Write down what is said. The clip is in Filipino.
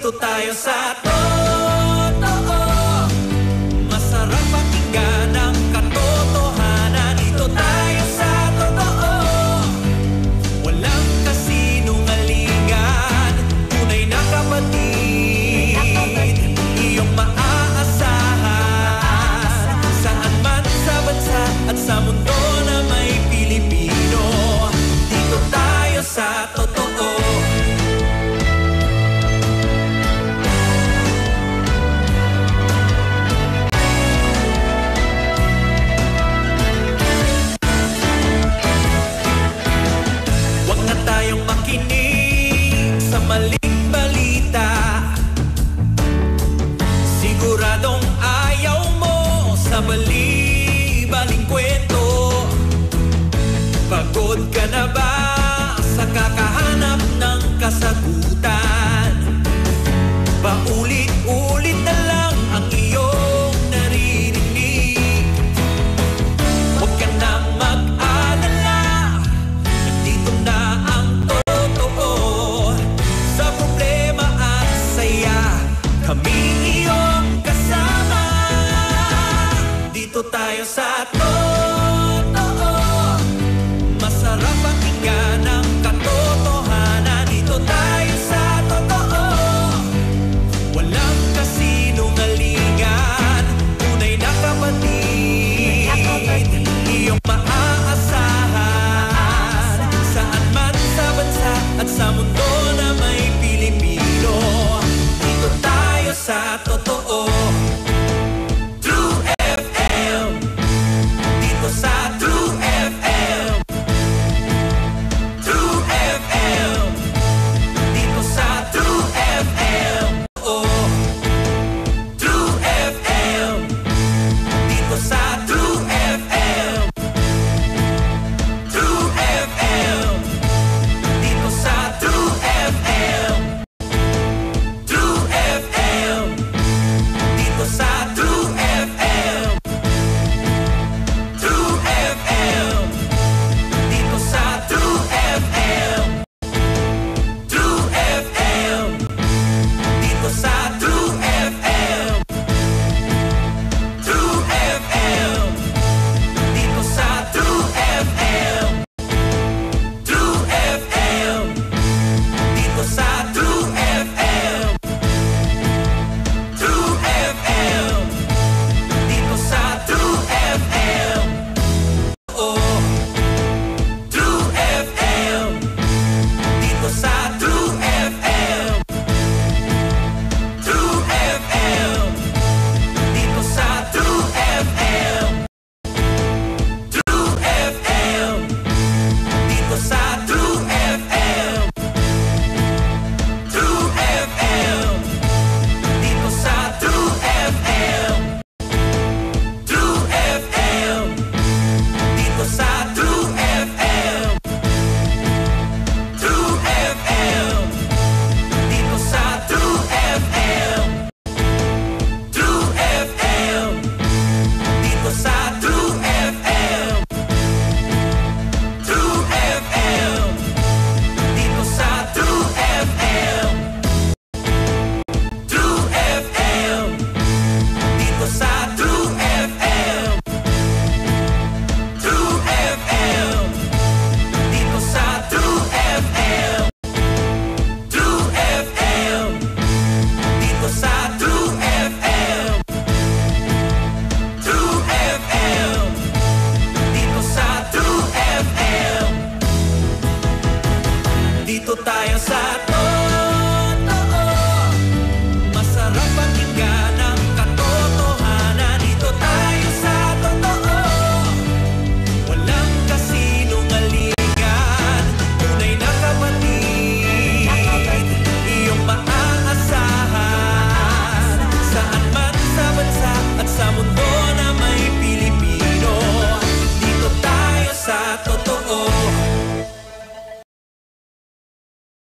Dito tayo sa totoo. Masarap pakinggan ang katotohanan. Dito tayo sa totoo. Walang kasinungalingan. Tunay na kapatid, iyong maaasahan. Saan man sa bansa at sa mundo na may Pilipino. Dito tayo sa totoo. Makinig sa maling balita. Siguradong ayaw mo sa bali-baling kwento. Pagod ka na ba sa kakahanap ng kasagutan? Paulit-ulit na lang ang iyong naririnig. Huwag ka na mag-alala, nandito na ang kami iyong kasama. Dito tayo sa